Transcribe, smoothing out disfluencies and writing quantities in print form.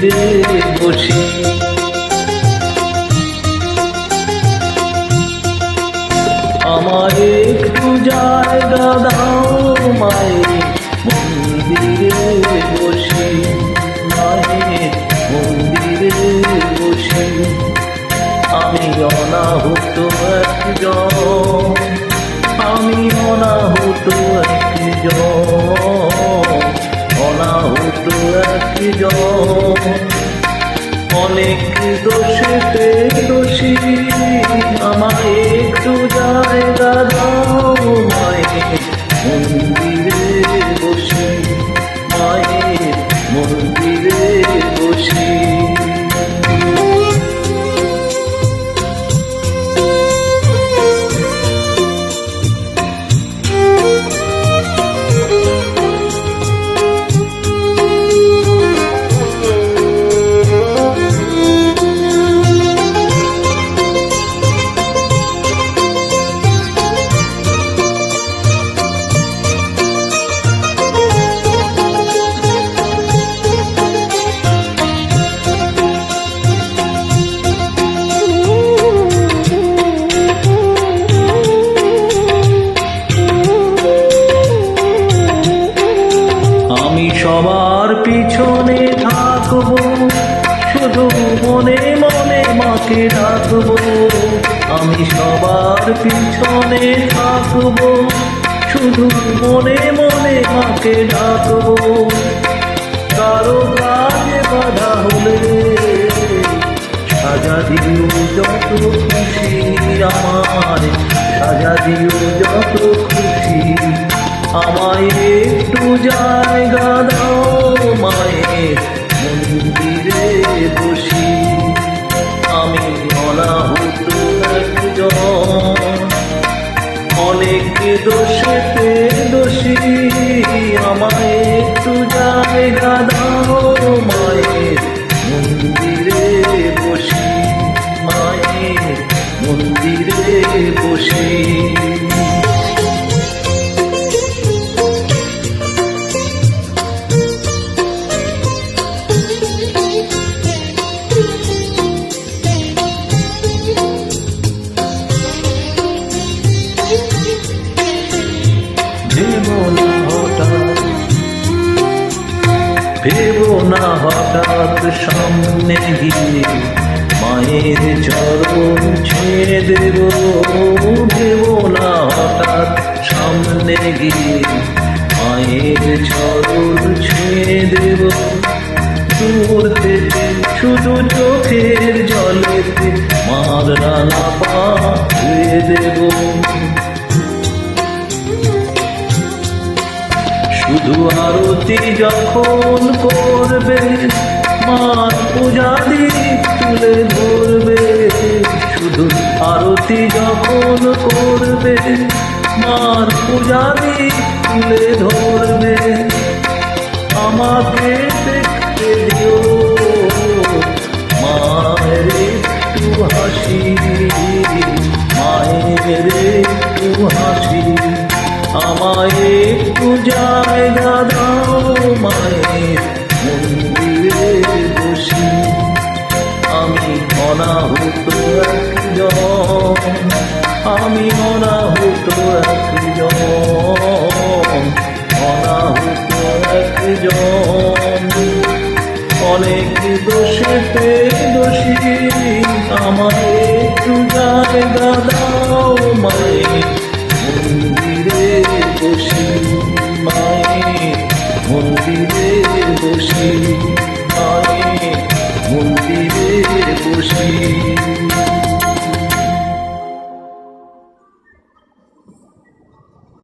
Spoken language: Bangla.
মন্দিরে বসি। আমার একটু জায়গা দাও মায়ের মন্দিরে বসি, মায়ের মন্দিরে বসি। আমি অনাহুত একজন, আমি অনাহুত একজন, অনাহুত একজন। অনেক দোষেতে দোষী, আমায় একটু জায়গা দাও মায়ের মন্দিরে বসি, মায়ের মন্দিরে বসি। সবার পিছনে থাকবো, শুধু মনে মনে মাকে ডাকবো। আমি সবার পিছনে থাকবো, শুধু মনে মনে মাকে ডাকবো। কারো কাজে বাধা হলে সাজা দিও যত খুশি, আমার সাজা দিও যত খুশি। আমায় একটু জায়গা দাও মায়ের মন্দিরে বসি। আমি অনাহুত একজন, অনেক দোষেতে দোষী। আমায় একটু জায়গা দাও মায়ের মন্দিরে বসি, মায়ের মন্দিরে বসি। ভেবো না হঠাৎ সামনে গিয়ে মায়ের চরণ ছুঁয়ে দেব। ভেবো না হঠাৎ সামনে গিয়ে মায়ের চরণ ছুঁয়ে দেব। দূর থেকে শুধু চোখের জলেতে মার রাঙা পা ধুয়ে দেব। শুধু আরতি যখন করবে মার পূজারি তুলে ধরবে। শুধু আরতি যখন করবে মার পূজারি তুলে ধরবে। আমাকে দেখতে দিও মায়ের একটু হাসি, মায়ের একটু হাসি। আমায় একটু জায়গা দাও মায়ের মন্দিরে বসি। আমি অনাহুত একজন, আমি অনাহুত একজন, অনাহুত একজন। অনেক দোষেতে দোষী, আমায় একটু জায়গা দাও